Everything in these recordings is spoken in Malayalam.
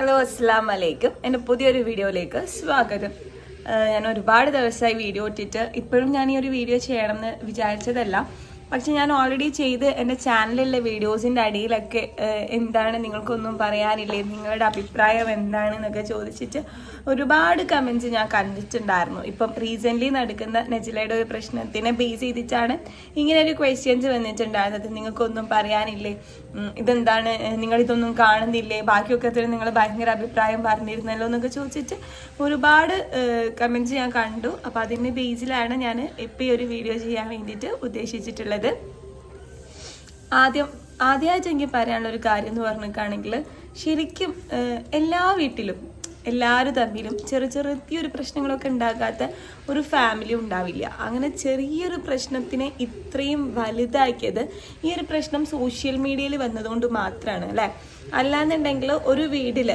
ഹലോ, അസ്സലാം വലൈക്കും. എൻ്റെ പുതിയൊരു വീഡിയോയിലേക്ക് സ്വാഗതം. ഞാൻ ഒരുപാട് ദിവസമായി വീഡിയോ ഇട്ടിട്ട് ഇപ്പോഴും ഞാൻ ഈ ഒരു വീഡിയോ ചെയ്യണമെന്ന് വിചാരിച്ചതല്ല. പക്ഷെ ഞാൻ ഓൾറെഡി ചെയ്ത് എൻ്റെ ചാനലിലെ വീഡിയോസിൻ്റെ അടിയിലൊക്കെ എന്താണ് നിങ്ങൾക്കൊന്നും പറയാനില്ലേ, നിങ്ങളുടെ അഭിപ്രായം എന്താണെന്നൊക്കെ ചോദിച്ചിട്ട് ഒരുപാട് കമൻറ്റ്സ് ഞാൻ കണ്ടിട്ടുണ്ടായിരുന്നു. ഇപ്പം റീസെൻ്റ്ലി നടക്കുന്ന നജിലയുടെ ഒരു പ്രശ്നത്തിനെ ബേസ് ചെയ്തിട്ടാണ് ഇങ്ങനെ ഒരു ക്വസ്റ്റ്യൻസ് വന്നിട്ടുണ്ടായിരുന്നത്. നിങ്ങൾക്കൊന്നും പറയാനില്ലേ, ഇതെന്താണ്, നിങ്ങളിതൊന്നും കാണുന്നില്ലേ, ബാക്കിയൊക്കെ നിങ്ങൾ ഭയങ്കര അഭിപ്രായം പറഞ്ഞിരുന്നല്ലോ എന്നൊക്കെ ചോദിച്ചിട്ട് ഒരുപാട് കമൻറ്റ്സ് ഞാൻ കണ്ടു. അപ്പോൾ അതിൻ്റെ ബേസിലാണ് ഞാൻ ഇപ്പോൾ ഈ ഒരു വീഡിയോ ചെയ്യാൻ വേണ്ടിയിട്ട് ഉദ്ദേശിച്ചിട്ടുള്ളത്. ആദ്യമായിട്ട് എനിക്ക് പറയാനുള്ള ഒരു കാര്യം എന്ന് പറഞ്ഞിട്ടാണെങ്കിൽ, ശരിക്കും എല്ലാ വീട്ടിലും എല്ലാവരും തമ്മിലും ചെറിയൊരു പ്രശ്നങ്ങളൊക്കെ ഉണ്ടാകാത്ത ഒരു ഫാമിലി ഉണ്ടാവില്ല. അങ്ങനെ ചെറിയൊരു പ്രശ്നത്തിനെ ഇത്രയും വലുതാക്കിയത് ഈ ഒരു പ്രശ്നം സോഷ്യൽ മീഡിയയിൽ വന്നതുകൊണ്ട് മാത്രമാണ് അല്ലേ. അല്ലാന്നുണ്ടെങ്കിൽ ഒരു വീട്ടിൽ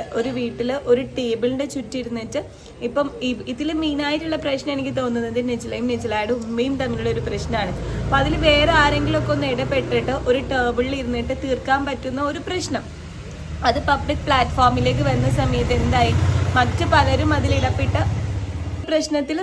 ഒരു ടേബിളിൻ്റെ ചുറ്റിരുന്നിട്ട് ഇപ്പം ഇതിൽ മെയിനായിട്ടുള്ള പ്രശ്നം എനിക്ക് തോന്നുന്നത് നെജിലയുടെ ഉമ്മയും തമ്മിലുള്ള ഒരു പ്രശ്നമാണ്. അപ്പം അതിൽ വേറെ ആരെങ്കിലുമൊക്കെ ഒന്ന് ഇടപെട്ടിട്ട് ഒരു ടേബിളിൽ ഇരുന്നിട്ട് തീർക്കാൻ പറ്റുന്ന ഒരു പ്രശ്നം, അത് പബ്ലിക് പ്ലാറ്റ്ഫോമിലേക്ക് വന്ന സമയത്ത് എന്തായി, മറ്റു പലരും അതിലിടപെട്ട പ്രശ്നത്തിൽ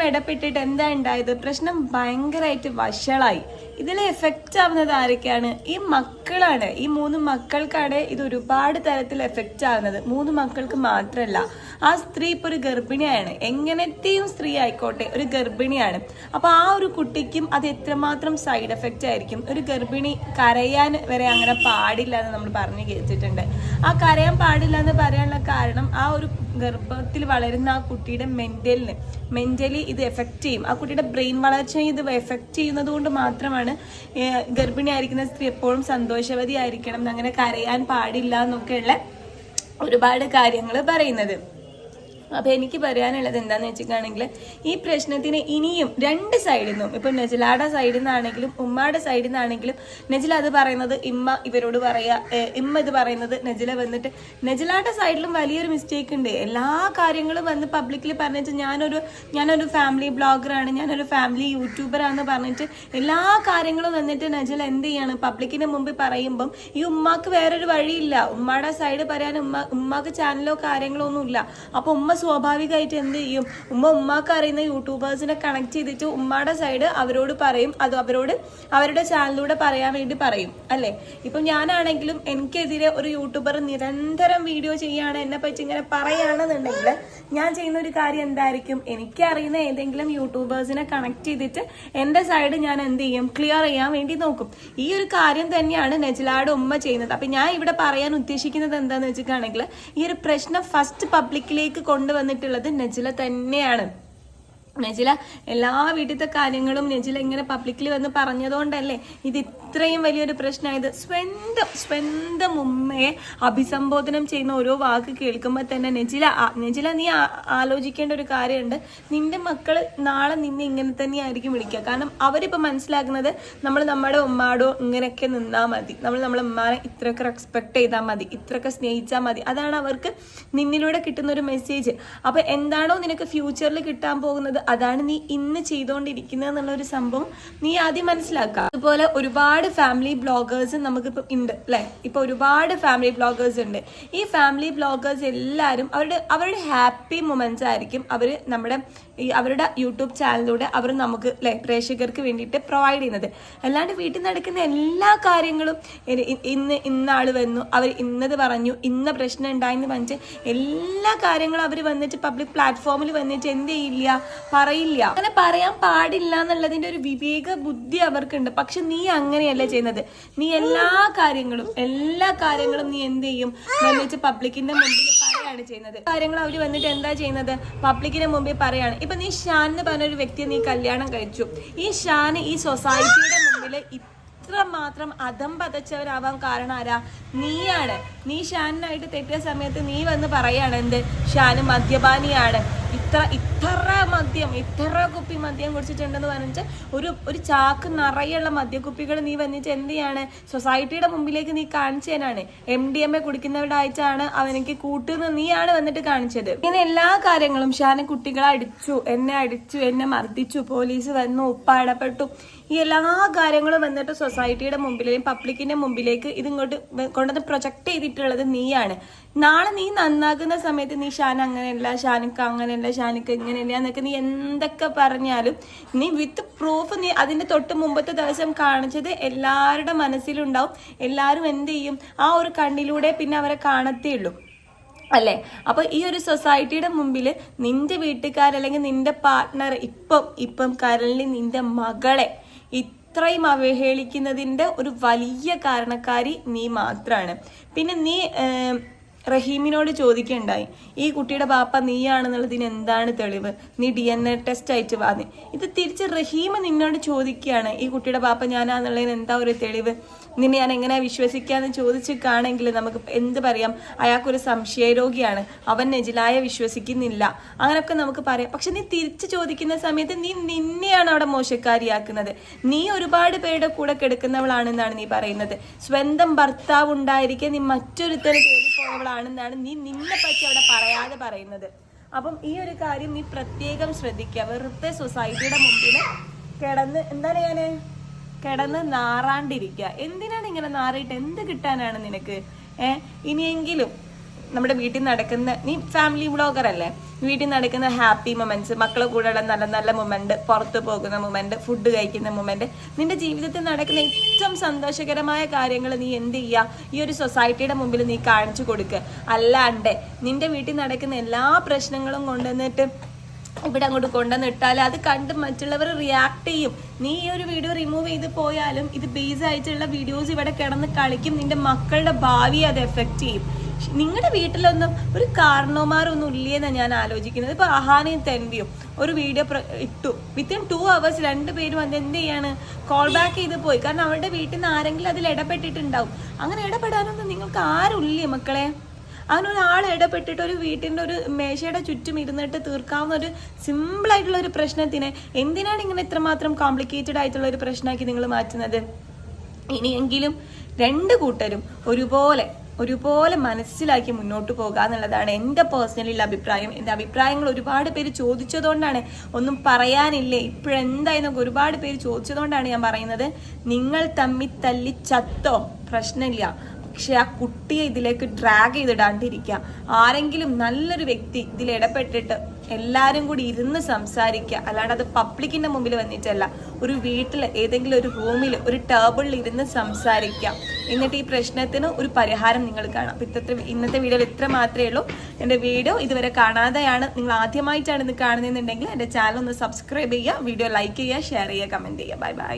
ഇടപെട്ടിട്ട് എന്താ ഉണ്ടായത്, പ്രശ്നം ഭയങ്കരമായിട്ട് വഷളായി. ഇതിൽ എഫക്റ്റ് ആവുന്നത് ആരൊക്കെയാണ്? ഈ മക്കളാണ്. ഈ 3 മക്കൾക്കാണ് ഇത് ഒരുപാട് തരത്തിൽ എഫക്റ്റ് ആവുന്നത്. 3 മക്കൾക്ക് മാത്രമല്ല, ആ സ്ത്രീ ഇപ്പോൾ ഒരു ഗർഭിണിയാണ്. എങ്ങനത്തെയും സ്ത്രീ ആയിക്കോട്ടെ, ഒരു ഗർഭിണിയാണ്. അപ്പോൾ ആ ഒരു കുട്ടിക്കും അത് എത്രമാത്രം സൈഡ് എഫക്റ്റ് ആയിരിക്കും. ഒരു ഗർഭിണി കരയാൻ വരെ അങ്ങനെ പാടില്ല എന്ന് നമ്മൾ പറഞ്ഞു കേട്ടിട്ടുണ്ട്. ആ കരയാൻ പാടില്ല എന്ന് പറയാനുള്ള കാരണം, ആ ഒരു ഗർഭത്തിൽ വളരുന്ന ആ കുട്ടിയുടെ മെന്റലി ഇത് എഫക്റ്റ് ചെയ്യും. ആ കുട്ടിയുടെ ബ്രെയിൻ വളർച്ചയെ ഇത് എഫക്റ്റ് ചെയ്യുന്നത് കൊണ്ട് മാത്രമാണ് ഗർഭിണി ആയിരിക്കുന്ന സ്ത്രീ എപ്പോഴും സന്തോഷവതി ആയിരിക്കണം, അങ്ങനെ കരയാൻ പാടില്ല എന്നൊക്കെയുള്ള ഒരുപാട് കാര്യങ്ങൾ പറയുന്നത്. അപ്പോൾ എനിക്ക് പറയാനുള്ളത് എന്താണെന്ന് വെച്ചിട്ടാണെങ്കിൽ, ഈ പ്രശ്നത്തിന് ഇനിയും 2 സൈഡിൽ നിന്നും, ഇപ്പം നജിലയുടെ സൈഡിൽ നിന്നാണെങ്കിലും ഉമ്മയുടെ സൈഡിൽ നിന്നാണെങ്കിലും, നജില അത് പറയുന്നത് ഇമ്മ ഇവരോട് പറയുക, ഇമ്മ ഇത് പറയുന്നത് നജില വന്നിട്ട്, നജിലയുടെ സൈഡിലും വലിയൊരു മിസ്റ്റേക്ക് ഉണ്ട്. എല്ലാ കാര്യങ്ങളും വന്ന് പബ്ലിക്കിൽ പറഞ്ഞിട്ട് ഞാനൊരു ഫാമിലി ബ്ലോഗറാണ്, ഞാനൊരു ഫാമിലി യൂട്യൂബറാണെന്ന് പറഞ്ഞിട്ട് എല്ലാ കാര്യങ്ങളും വന്നിട്ട് നജില എന്ത് ചെയ്യാണ്, പബ്ലിക്കിന് മുമ്പിൽ പറയുമ്പം ഈ ഉമ്മാക്ക് വേറൊരു വഴിയില്ല. ഉമ്മയുടെ സൈഡ് പറയാൻ ഉമ്മാക്ക് ചാനലോ കാര്യങ്ങളോ ഒന്നുമില്ല. അപ്പോൾ ഉമ്മ സ്വാഭാവികമായിട്ട് എന്ത് ചെയ്യും, ഉമ്മാക്ക് അറിയുന്ന യൂട്യൂബേഴ്സിനെ കണക്ട് ചെയ്തിട്ട് ഉമ്മയുടെ സൈഡ് അവരോട് പറയും, അത് അവരുടെ ചാനലിലൂടെ പറയാൻ വേണ്ടി പറയും അല്ലേ. ഇപ്പം ഞാനാണെങ്കിലും എനിക്കെതിരെ ഒരു യൂട്യൂബർ നിരന്തരം വീഡിയോ ചെയ്യാണ്, എന്നെ പറ്റി ഇങ്ങനെ പറയുകയാണെന്നുണ്ടെങ്കിൽ ഞാൻ ചെയ്യുന്ന ഒരു കാര്യം എന്തായിരിക്കും, എനിക്കറിയുന്ന ഏതെങ്കിലും യൂട്യൂബേഴ്സിനെ കണക്ട് ചെയ്തിട്ട് എൻ്റെ സൈഡ് ഞാൻ എന്ത് ചെയ്യും, ക്ലിയർ ചെയ്യാൻ വേണ്ടി നോക്കും. ഈ ഒരു കാര്യം തന്നെയാണ് നജിലയുടെ ഉമ്മ ചെയ്യുന്നത്. അപ്പം ഞാൻ ഇവിടെ പറയാൻ ഉദ്ദേശിക്കുന്നത് എന്താണെന്ന് വെച്ചിട്ടാണെങ്കിൽ, ഈ ഒരു പ്രശ്നം ഫസ്റ്റ് പബ്ലിക്കിലേക്ക് കൊണ്ടുവന്നിട്ടുള്ളത് നജില തന്നെയാണ്. നജില എല്ലാ വീട്ടിലത്തെ കാര്യങ്ങളും നജില ഇങ്ങനെ പബ്ലിക്കിൽ വന്ന് പറഞ്ഞതുകൊണ്ടല്ലേ ഇത് ഇത്രയും വലിയൊരു പ്രശ്നമായത്. സ്വന്തം ഉമ്മയെ അഭിസംബോധനം ചെയ്യുന്ന ഓരോ വാക്ക് കേൾക്കുമ്പോൾ തന്നെ നജില നീ ആലോചിക്കേണ്ട ഒരു കാര്യമുണ്ട്. നിന്റെ മക്കള് നാളെ നിന്നെ ഇങ്ങനെ തന്നെയായിരിക്കും വിളിക്കുക. കാരണം അവരിപ്പോൾ മനസ്സിലാക്കുന്നത് നമ്മൾ നമ്മുടെ ഉമ്മാടോ ഇങ്ങനെയൊക്കെ നിന്നാൽ മതി, നമ്മൾ നമ്മളെ ഉമ്മാനെ ഇത്രയൊക്കെ റെസ്പെക്ട് ചെയ്താൽ മതി, ഇത്രയൊക്കെ സ്നേഹിച്ചാൽ മതി. അതാണ് അവർക്ക് നിന്നിലൂടെ കിട്ടുന്ന ഒരു മെസ്സേജ്. അപ്പോൾ എന്താണോ നിനക്ക് ഫ്യൂച്ചറിൽ കിട്ടാൻ പോകുന്നത്, അതാണ് നീ ഇന്ന് ചെയ്തുകൊണ്ടിരിക്കുന്നത് എന്നുള്ളൊരു സംഭവം നീ ആദ്യം മനസ്സിലാക്കുക. അതുപോലെ ഒരുപാട് ഫാമിലി ബ്ലോഗേഴ്സ് നമുക്കിപ്പോൾ ഉണ്ട് അല്ലേ. ഇപ്പോൾ ഒരുപാട് ഫാമിലി ബ്ലോഗേഴ്സ് ഉണ്ട്. ഈ ഫാമിലി ബ്ലോഗേഴ്സ് എല്ലാവരും അവരുടെ ഹാപ്പി മൊമെന്റ്സ് ആയിരിക്കും അവരുടെ യൂട്യൂബ് ചാനലിലൂടെ അവർ നമുക്ക് പ്രേക്ഷകർക്ക് വേണ്ടിയിട്ട് പ്രൊവൈഡ് ചെയ്യുന്നത്. അല്ലാണ്ട് വീട്ടിൽ നടക്കുന്ന എല്ലാ കാര്യങ്ങളും ഇന്നാള് വന്നു, അവർ ഇന്നത് പറഞ്ഞു, ഇന്ന പ്രശ്നം ഉണ്ടായെന്ന് പറഞ്ഞിട്ട് എല്ലാ കാര്യങ്ങളും അവർ വന്നിട്ട് പബ്ലിക് പ്ലാറ്റ്ഫോമിൽ വന്നിട്ട് എന്ത് ചെയ്യില്ല, പറയില്ല. അങ്ങനെ പറയാൻ പാടില്ല എന്നുള്ളതിന്റെ ഒരു വിവേക ബുദ്ധി അവർക്കുണ്ട്. പക്ഷെ നീ അങ്ങനെയല്ല ചെയ്യുന്നത്. നീ എല്ലാ കാര്യങ്ങളും നീ എന്ത് ചെയ്യും, വന്നിട്ട് പബ്ലിക്കിന്റെ മുമ്പിൽ പറയാണ് ചെയ്യുന്നത്. കാര്യങ്ങൾ അവർ വന്നിട്ട് എന്താ ചെയ്യുന്നത്, പബ്ലിക്കിന്റെ മുമ്പിൽ പറയാണ്. ഇപ്പൊ നീ ഷാൻ എന്ന് പറഞ്ഞൊരു വ്യക്തിയെ നീ കല്യാണം കഴിച്ചു. ഈ ഷാൻ ഈ സൊസൈറ്റിയുടെ മുമ്പിൽ മാത്രം അധം പതച്ചവരാവാൻ കാരണം ആരാ? നീയാണ്. നീ ഷാനിനായിട്ട് തെറ്റിയ സമയത്ത് നീ വന്ന് പറയാണ് എന്ത്, ഷാന് മദ്യപാനിയാണ്, ഇത്ര കുപ്പി മദ്യം കുടിച്ചിട്ടുണ്ടെന്ന് പറഞ്ഞിട്ട് ഒരു ചാക്ക് നിറയുള്ള മദ്യക്കുപ്പികൾ നീ വന്നിട്ട് എന്ത് ചെയ്യാണ് സൊസൈറ്റിയുടെ മുമ്പിലേക്ക് നീ കാണിച്ചു തരാണ്. MDMA കുടിക്കുന്നവരുടെ ആഴ്ചയാണ് അവനക്ക് കൂട്ടുന്ന നീയാണ് വന്നിട്ട് കാണിച്ചത്. ഇങ്ങനെ എല്ലാ കാര്യങ്ങളും ഷാനെ കുട്ടികളെ അടിച്ചു, എന്നെ മർദ്ദിച്ചു, പോലീസ് വന്നു, ഉപ്പ ഇടപെട്ടു, ഈ എല്ലാ കാര്യങ്ങളും വന്നിട്ട് സൊസൈറ്റിയുടെ മുമ്പിലേക്കും പബ്ലിക്കിന്റെ മുമ്പിലേക്ക് ഇതിങ്ങോട്ട് കൊണ്ടുവന്ന് പ്രൊജക്ട് ചെയ്തിട്ടുള്ളത് നീയാണ്. നാളെ നീ നന്നാകുന്ന സമയത്ത് നീ ഷാൻ അങ്ങനെയല്ല, ഷാനിക്ക് അങ്ങനെയല്ല, ഷാനിക്ക് ഇങ്ങനെയല്ല എന്നൊക്കെ നീ എന്തൊക്കെ പറഞ്ഞാലും നീ വിത്ത് പ്രൂഫ് നീ അതിന്റെ തൊട്ട് മുമ്പത്തെ ദിവസം കാണിച്ചത് എല്ലാവരുടെ മനസ്സിലുണ്ടാവും. എല്ലാവരും എന്ത് ചെയ്യും, ആ ഒരു കണ്ണിലൂടെ പിന്നെ അവരെ കാണത്തേ ഉള്ളൂ അല്ലേ? അപ്പൊ ഈ ഒരു സൊസൈറ്റിയുടെ മുമ്പിൽ നിന്റെ വീട്ടുകാരല്ലെങ്കിൽ നിന്റെ പാർട്ട്ണർ ഇപ്പം കരളിൽ നിന്റെ മകളെ ഇത്രയും അവഹേളിക്കുന്നതിന്റെ ഒരു വലിയ കാരണക്കാരി നീ മാത്രാണ്. പിന്നെ നീ റഹീമിനോട് ചോദിക്കുകയുണ്ടായി, ഈ കുട്ടിയുടെ ബാപ്പ നീയാണെന്നുള്ളതിന് എന്താണ് തെളിവ്, നീ DNA ടെസ്റ്റ് ആയിട്ട് വാങ്ങി. ഇത് തിരിച്ച് റഹീം നിന്നോട് ചോദിക്കുകയാണ്, ഈ കുട്ടിയുടെ ബാപ്പ ഞാനാന്നുള്ളതിന് എന്താ ഒരു തെളിവ്, നിന്നെ ഞാൻ എങ്ങനെ വിശ്വസിക്കാന്ന് ചോദിച്ചിട്ടാണെങ്കിൽ നമുക്ക് എന്ത് പറയാം, അയാൾക്കൊരു സംശയരോഗിയാണ്, അവൻ നെജിലായ വിശ്വസിക്കുന്നില്ല, അങ്ങനെയൊക്കെ നമുക്ക് പറയാം. പക്ഷെ നീ തിരിച്ചു ചോദിക്കുന്ന സമയത്ത് നീ നിന്നെയാണ് അവിടെ മോശക്കാരിയാക്കുന്നത്. നീ ഒരുപാട് പേരുടെ കൂടെ കിടക്കുന്നവളാണെന്നാണ് നീ പറയുന്നത്. സ്വന്തം ഭർത്താവ് ഉണ്ടായിരിക്കെ നീ മറ്റൊരുത്തരെ തേടിപ്പോയവളാണെന്നാണ് നീ നിന്നെ പറ്റി അവിടെ പറയാതെ പറയുന്നത്. അപ്പം ഈ ഒരു കാര്യം നീ പ്രത്യേകം ശ്രദ്ധിക്കുക. വെറുതെ സൊസൈറ്റിയുടെ മുമ്പിൽ കിടന്ന് നാറാണ്ടിരിക്കുക. എന്തിനാണ് ഇങ്ങനെ നാറിയിട്ട് എന്ത് കിട്ടാനാണ് നിനക്ക്? ഇനിയെങ്കിലും നമ്മുടെ വീട്ടിൽ നടക്കുന്ന, നീ ഫാമിലി വ്ളോഗർ അല്ലേ, വീട്ടിൽ നടക്കുന്ന ഹാപ്പി മൊമെന്റ്സ്, മക്കളെ കൂടെയുള്ള നല്ല നല്ല മൊമെന്റ്, പുറത്തു പോകുന്ന മൊമെന്റ്, ഫുഡ് കഴിക്കുന്ന മൊമെന്റ്, നിന്റെ ജീവിതത്തിൽ നടക്കുന്ന ഏറ്റവും സന്തോഷകരമായ കാര്യങ്ങൾ നീ എന്ത് ചെയ്യുക, ഈ ഒരു സൊസൈറ്റിയുടെ മുമ്പിൽ നീ കാണിച്ചു കൊടുക്കുക. അല്ലാണ്ട് നിന്റെ വീട്ടിൽ നടക്കുന്ന എല്ലാ പ്രശ്നങ്ങളും കൊണ്ടുവന്നിട്ട് ഇവിടെ അങ്ങോട്ട് കൊണ്ടുവന്നിട്ടാൽ അത് കണ്ട് മറ്റുള്ളവർ റിയാക്ട് ചെയ്യും. നീ ഈ ഒരു വീഡിയോ റിമൂവ് ചെയ്ത് പോയാലും ഇത് ബേസ് ആയിട്ടുള്ള വീഡിയോസ് ഇവിടെ കിടന്ന് കളിക്കും. നിന്റെ മക്കളുടെ ഭാവിയെ അത് എഫക്റ്റ് ചെയ്യും. നിങ്ങളുടെ വീട്ടിലൊന്നും ഒരു കാരണവന്മാരൊന്നും ഇല്ലേന്നാണ് ഞാൻ ആലോചിക്കുന്നത്. ഇപ്പൊ അഹാനയും തെൻവിയും ഒരു വീഡിയോ ഇട്ടു, വിത്തിൻ 2 hours 2 പേരും അത് എന്ത് ചെയ്യാണ്, കോൾ ബാക്ക് ചെയ്ത് പോയി. കാരണം അവരുടെ വീട്ടിൽ നിന്ന് ആരെങ്കിലും അതിൽ ഇടപെട്ടിട്ടുണ്ടാവും. അങ്ങനെ ഇടപെടാനൊന്നും നിങ്ങൾക്ക് ആരുമില്ലേ മക്കളെ? അതിനൊരാൾ ഇടപെട്ടിട്ട് ഒരു വീട്ടിൻ്റെ ഒരു മേശയുടെ ചുറ്റും ഇരുന്നിട്ട് തീർക്കാവുന്ന ഒരു സിമ്പിളായിട്ടുള്ള ഒരു പ്രശ്നത്തിനെ എന്തിനാണ് ഇങ്ങനെ ഇത്രമാത്രം കോംപ്ലിക്കേറ്റഡ് ആയിട്ടുള്ള ഒരു പ്രശ്നമാക്കി നിങ്ങൾ മാറ്റുന്നത്? ഇനിയെങ്കിലും 2 കൂട്ടരും ഒരുപോലെ മനസ്സിലാക്കി മുന്നോട്ട് പോകുക എന്നുള്ളതാണ് എൻ്റെ പേഴ്സണലിയുള്ള അഭിപ്രായം. എൻ്റെ അഭിപ്രായങ്ങൾ ഒരുപാട് പേര് ചോദിച്ചതുകൊണ്ടാണ്, ഒന്നും പറയാനില്ലേ ഇപ്പോഴെന്തായെന്നൊക്കെ ഒരുപാട് പേര് ചോദിച്ചതുകൊണ്ടാണ് ഞാൻ പറയുന്നത്. നിങ്ങൾ തമ്മിൽ തല്ലി ചത്തോ പ്രശ്നമില്ല, പക്ഷെ ആ കുട്ടിയെ ഇതിലേക്ക് ഡ്രാഗ് ചെയ്തിടാണ്ടിരിക്കുക. ആരെങ്കിലും നല്ലൊരു വ്യക്തി ഇതിൽ ഇടപെട്ടിട്ട് എല്ലാവരും കൂടി ഇരുന്ന് സംസാരിക്കുക. അല്ലാണ്ട് അത് പബ്ലിക്കിന്റെ മുമ്പിൽ വന്നിട്ടല്ല, ഒരു വീട്ടിൽ ഏതെങ്കിലും ഒരു റൂമിൽ ഒരു ടേബിളിൽ ഇരുന്ന് സംസാരിക്കുക. എന്നിട്ട് ഈ പ്രശ്നത്തിന് ഒരു പരിഹാരം നിങ്ങൾ കാണാം. ഇന്നത്തെ വീഡിയോയിൽ ഇത്ര മാത്രമേ ഉള്ളൂ. എൻ്റെ വീഡിയോ ഇതുവരെ കാണാതെയാണ് നിങ്ങൾ ആദ്യമായിട്ടാണ് ഇത് കാണുന്നതെന്നുണ്ടെങ്കിൽ എൻ്റെ ചാനൽ ഒന്ന് സബ്സ്ക്രൈബ് ചെയ്യുക, വീഡിയോ ലൈക്ക് ചെയ്യുക, ഷെയർ ചെയ്യുക, കമൻറ്റ് ചെയ്യുക. Bye bye.